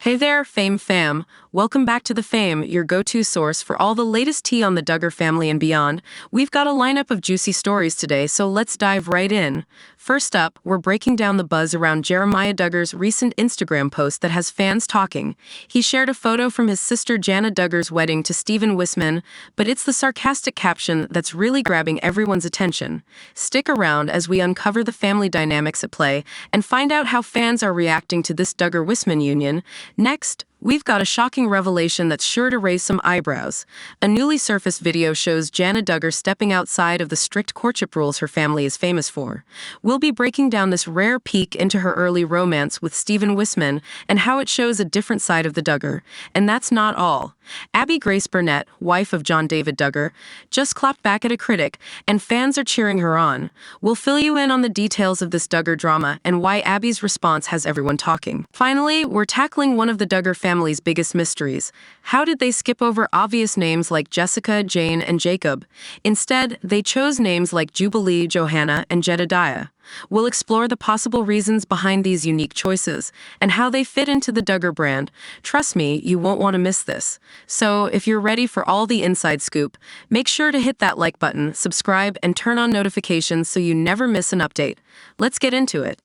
Hey there, Fame fam. Welcome back to The Fame, your go-to source for all the latest tea on the Duggar family and beyond. We've got a lineup of juicy stories today, so let's dive right in. First up, we're breaking down the buzz around Jedidiah Duggar's recent Instagram post that has fans talking. He shared a photo from his sister Jana Duggar's wedding to Stephen Wissmann, but it's the sarcastic caption that's really grabbing everyone's attention. Stick around as we uncover the family dynamics at play and find out how fans are reacting to this Duggar-Wissmann union. Next, we've got a shocking revelation that's sure to raise some eyebrows. A newly surfaced video shows Jana Duggar stepping outside of the strict courtship rules her family is famous for. We'll be breaking down this rare peek into her early romance with Stephen Wissmann and how it shows a different side of the Duggar. And that's not all. Abbie Grace Burnett, wife of John David Duggar, just clapped back at a critic, and fans are cheering her on. We'll fill you in on the details of this Duggar drama and why Abbie's response has everyone talking. Finally, we're tackling one of the Duggar family's biggest mysteries. How did they skip over obvious names like Jessica, Jane, and Jacob? Instead, they chose names like Jubilee, Johanna, and Jedidiah. We'll explore the possible reasons behind these unique choices and how they fit into the Duggar brand. Trust me, you won't want to miss this. So, if you're ready for all the inside scoop, make sure to hit that like button, subscribe, and turn on notifications so you never miss an update. Let's get into it.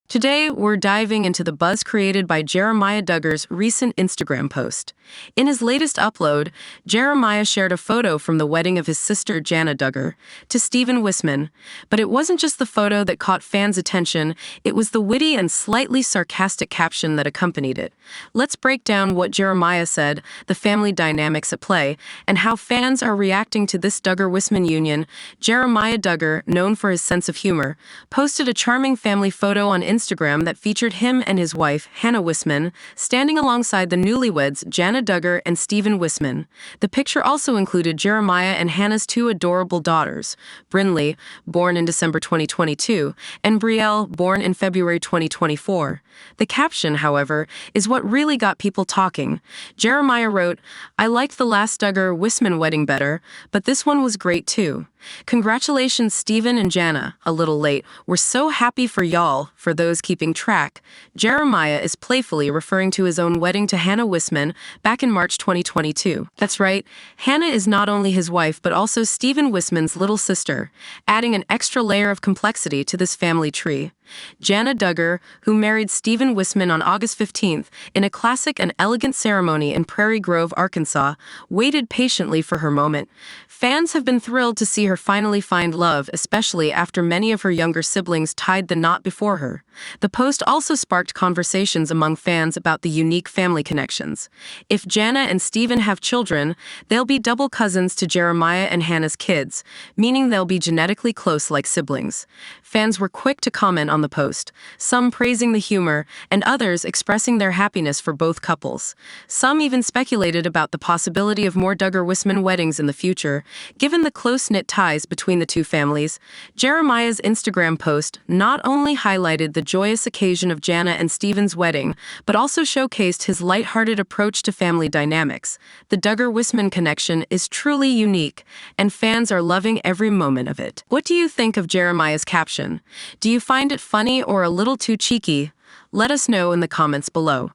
Today, we're diving into the buzz created by Jedidiah Duggar's recent Instagram post. In his latest upload, Jedidiah shared a photo from the wedding of his sister Jana Duggar to Stephen Wissmann. But it wasn't just the photo that caught fans' attention, it was the witty and slightly sarcastic caption that accompanied it. Let's break down what Jedidiah said, the family dynamics at play, and how fans are reacting to this Duggar-Wissmann union. Jedidiah Duggar, known for his sense of humor, posted a charming family photo on Instagram that featured him and his wife, Hannah Wissmann, standing alongside the newlyweds Jana Duggar and Stephen Wissmann. The picture also included Jedidiah and Hannah's two adorable daughters, Brinley, born in December 2022, and Brielle, born in February 2024. The caption, however, is what really got people talking. Jedidiah wrote, "I liked the last Duggar-Wissmann wedding better, but this one was great too. Congratulations, Stephen and Jana. A little late. We're so happy for y'all." For those keeping track, Jedidiah is playfully referring to his own wedding to Hannah Wissmann back in March 2022. That's right, Hannah is not only his wife but also Stephen Wissmann's little sister, adding an extra layer of complexity to this family tree. Jana Duggar, who married Stephen Wissmann on August 15th in a classic and elegant ceremony in Prairie Grove, Arkansas, waited patiently for her moment. Fans have been thrilled to see her finally find love, especially after many of her younger siblings tied the knot before her. The post also sparked conversations among fans about the unique family connections. If Jana and Stephen have children, they'll be double cousins to Jedidiah and Hannah's kids, meaning they'll be genetically close like siblings. Fans were quick to comment on the post, some praising the humor and others expressing their happiness for both couples. Some even speculated about the possibility of more Duggar-Wissmann weddings in the future, given the close-knit ties between the two families. Jedidiah's Instagram post not only highlighted the joyous occasion of Jana and Stephen's wedding, but also showcased his lighthearted approach to family dynamics. The Duggar-Wissmann connection is truly unique, and fans are loving every moment of it. What do you think of Jedidiah's caption? Do you find it funny or a little too cheeky? Let us know in the comments below.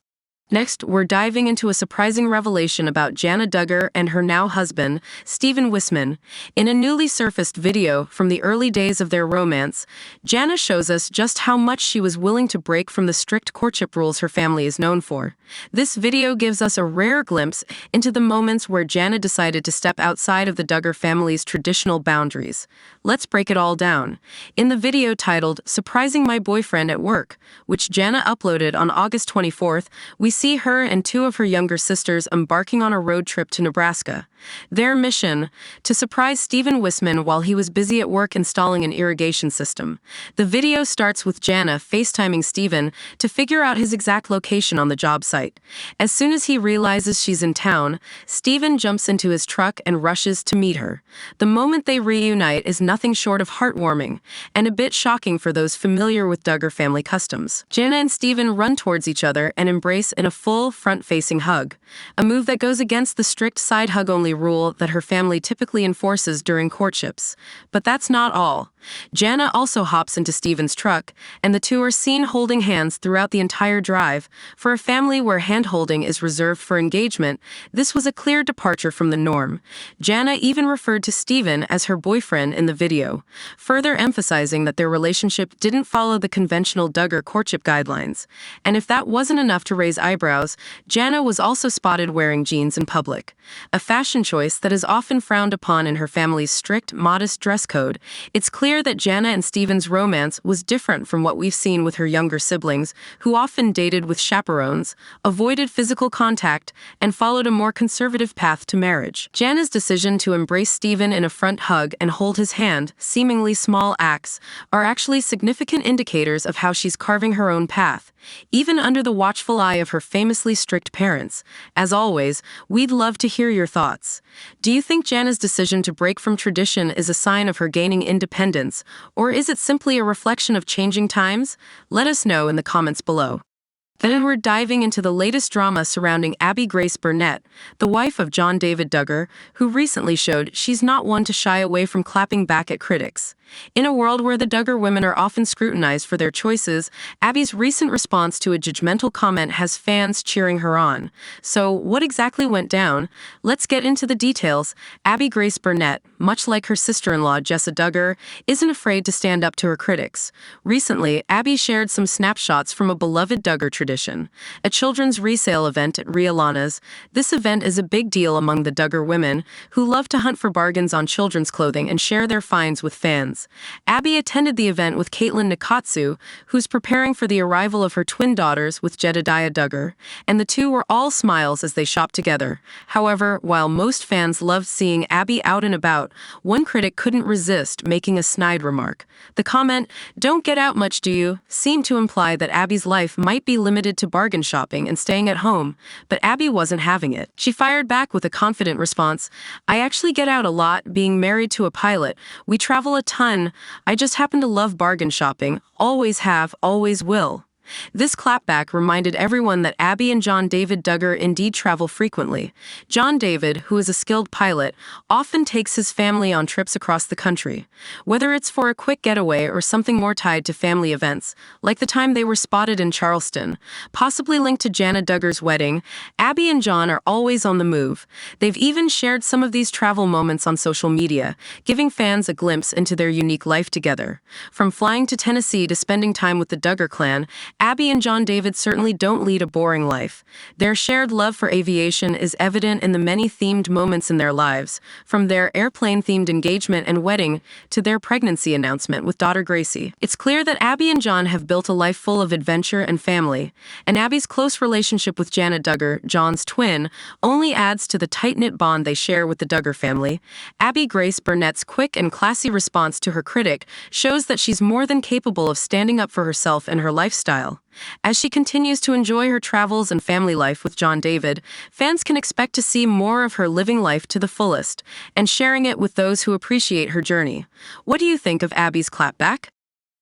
Next, we're diving into a surprising revelation about Jana Duggar and her now husband, Stephen Wissmann. In a newly surfaced video from the early days of their romance, Jana shows us just how much she was willing to break from the strict courtship rules her family is known for. This video gives us a rare glimpse into the moments where Jana decided to step outside of the Duggar family's traditional boundaries. Let's break it all down. In the video titled "Surprising My Boyfriend at Work," which Jana uploaded on August 24th, we see her and two of her younger sisters embarking on a road trip to Nebraska. Their mission: to surprise Stephen Wissmann while he was busy at work installing an irrigation system. The video starts with Jana FaceTiming Stephen to figure out his exact location on the job site. As soon as he realizes she's in town, Stephen jumps into his truck and rushes to meet her. The moment they reunite is nothing short of heartwarming, and a bit shocking for those familiar with Duggar family customs. Jana and Stephen run towards each other and embrace in a full front-facing hug, a move that goes against the strict side hug-only family rule that her family typically enforces during courtships. But that's not all. Jana also hops into Stephen's truck, and the two are seen holding hands throughout the entire drive. For a family where hand-holding is reserved for engagement, this was a clear departure from the norm. Jana even referred to Stephen as her boyfriend in the video, further emphasizing that their relationship didn't follow the conventional Duggar courtship guidelines. And if that wasn't enough to raise eyebrows, Jana was also spotted wearing jeans in public, a fashion choice that is often frowned upon in her family's strict, modest dress code. It's clear that Jana and Stephen's romance was different from what we've seen with her younger siblings, who often dated with chaperones, avoided physical contact, and followed a more conservative path to marriage. Jana's decision to embrace Stephen in a front hug and hold his hand, seemingly small acts, are actually significant indicators of how she's carving her own path, even under the watchful eye of her famously strict parents. As always, we'd love to hear your thoughts. Do you think Jana's decision to break from tradition is a sign of her gaining independence, or is it simply a reflection of changing times? Let us know in the comments below. Then we're diving into the latest drama surrounding Abbie Grace Burnett, the wife of John David Duggar, who recently showed she's not one to shy away from clapping back at critics. In a world where the Duggar women are often scrutinized for their choices, Abbie's recent response to a judgmental comment has fans cheering her on. So, what exactly went down? Let's get into the details. Abbie Grace Burnett, much like her sister-in-law Jessica Duggar, isn't afraid to stand up to her critics. Recently, Abbie shared some snapshots from a beloved Duggar tradition, a children's resale event at Rialana's. This event is a big deal among the Duggar women, who love to hunt for bargains on children's clothing and share their finds with fans. Abbie attended the event with Caitlin Nikatsu, who's preparing for the arrival of her twin daughters with Jedidiah Duggar, and the two were all smiles as they shopped together. However, while most fans loved seeing Abbie out and about, one critic couldn't resist making a snide remark. The comment, "Don't get out much, do you?" seemed to imply that Abbie's life might be limited to bargain shopping and staying at home, but Abbie wasn't having it. She fired back with a confident response, "I actually get out a lot, being married to a pilot. We travel a ton. I just happen to love bargain shopping. Always have, always will." This clapback reminded everyone that Abbie and John David Duggar indeed travel frequently. John David, who is a skilled pilot, often takes his family on trips across the country. Whether it's for a quick getaway or something more tied to family events, like the time they were spotted in Charleston, possibly linked to Jana Duggar's wedding, Abbie and John are always on the move. They've even shared some of these travel moments on social media, giving fans a glimpse into their unique life together. From flying to Tennessee to spending time with the Duggar clan, Abbie and John David certainly don't lead a boring life. Their shared love for aviation is evident in the many themed moments in their lives, from their airplane-themed engagement and wedding to their pregnancy announcement with daughter Gracie. It's clear that Abbie and John have built a life full of adventure and family, and Abbie's close relationship with Jana Duggar, John's twin, only adds to the tight-knit bond they share with the Duggar family. Abbie Grace Burnett's quick and classy response to her critic shows that she's more than capable of standing up for herself and her lifestyle. As she continues to enjoy her travels and family life with John David, fans can expect to see more of her living life to the fullest and sharing it with those who appreciate her journey. What do you think of Abbie's clapback?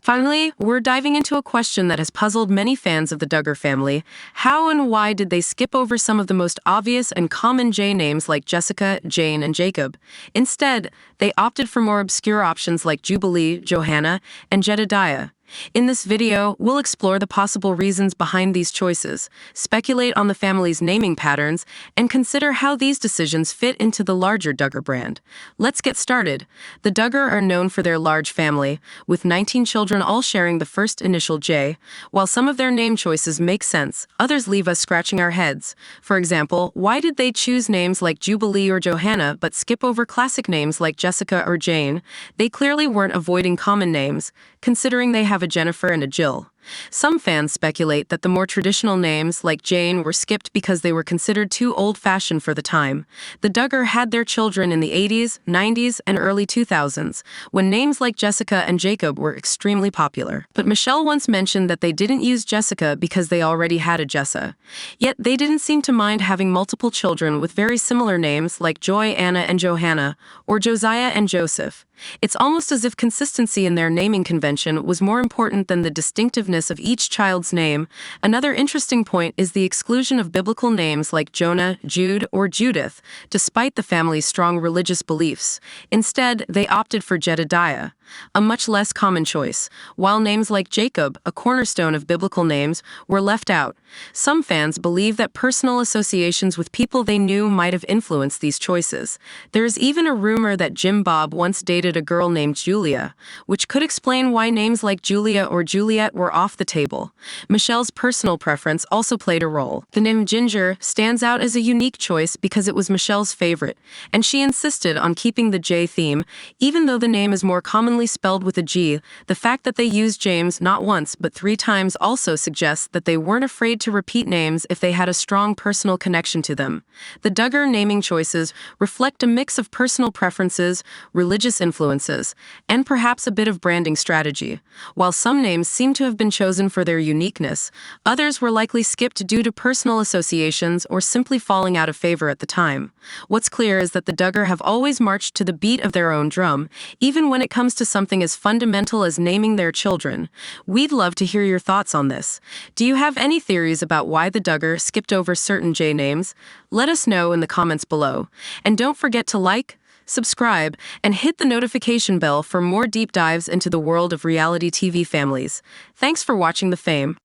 Finally, we're diving into a question that has puzzled many fans of the Duggar family. How and why did they skip over some of the most obvious and common J names like Jessica, Jane, and Jacob? Instead, they opted for more obscure options like Jubilee, Johanna, and Jedidiah. In this video, we'll explore the possible reasons behind these choices, speculate on the family's naming patterns, and consider how these decisions fit into the larger Duggar brand. Let's get started. The Duggar are known for their large family, with 19 children all sharing the first initial J. While some of their name choices make sense, others leave us scratching our heads. For example, why did they choose names like Jubilee or Johanna but skip over classic names like Jessica or Jane? They clearly weren't avoiding common names, considering they have a Jennifer and a Jill. Some fans speculate that the more traditional names, like Jane, were skipped because they were considered too old-fashioned for the time. The Duggar had their children in the 80s, 90s, and early 2000s, when names like Jessica and Jacob were extremely popular. But Michelle once mentioned that they didn't use Jessica because they already had a Jessa. Yet they didn't seem to mind having multiple children with very similar names like Joy, Anna, and Johanna, or Josiah and Joseph. It's almost as if consistency in their naming convention was more important than the distinctiveness of each child's name. Another interesting point is the exclusion of biblical names like Jonah, Jude, or Judith, despite the family's strong religious beliefs. Instead, they opted for Jedidiah, a much less common choice, while names like Jacob, a cornerstone of biblical names, were left out. Some fans believe that personal associations with people they knew might have influenced these choices. There is even a rumor that Jim Bob once dated a girl named Julia, which could explain why names like Julia or Juliet were off the table. Michelle's personal preference also played a role. The name Ginger stands out as a unique choice because it was Michelle's favorite, and she insisted on keeping the J theme, even though the name is more commonly spelled with a G. The fact that they used James not once but 3 times also suggests that they weren't afraid to repeat names if they had a strong personal connection to them. The Duggar naming choices reflect a mix of personal preferences, religious influences, and perhaps a bit of branding strategy. While some names seem to have been chosen for their uniqueness, others were likely skipped due to personal associations or simply falling out of favor at the time. What's clear is that the Duggar have always marched to the beat of their own drum, even when it comes to something as fundamental as naming their children. We'd love to hear your thoughts on this. Do you have any theories about why the Duggar skipped over certain J names? Let us know in the comments below. And don't forget to like, subscribe, and hit the notification bell for more deep dives into the world of reality TV families. Thanks for watching The Fame.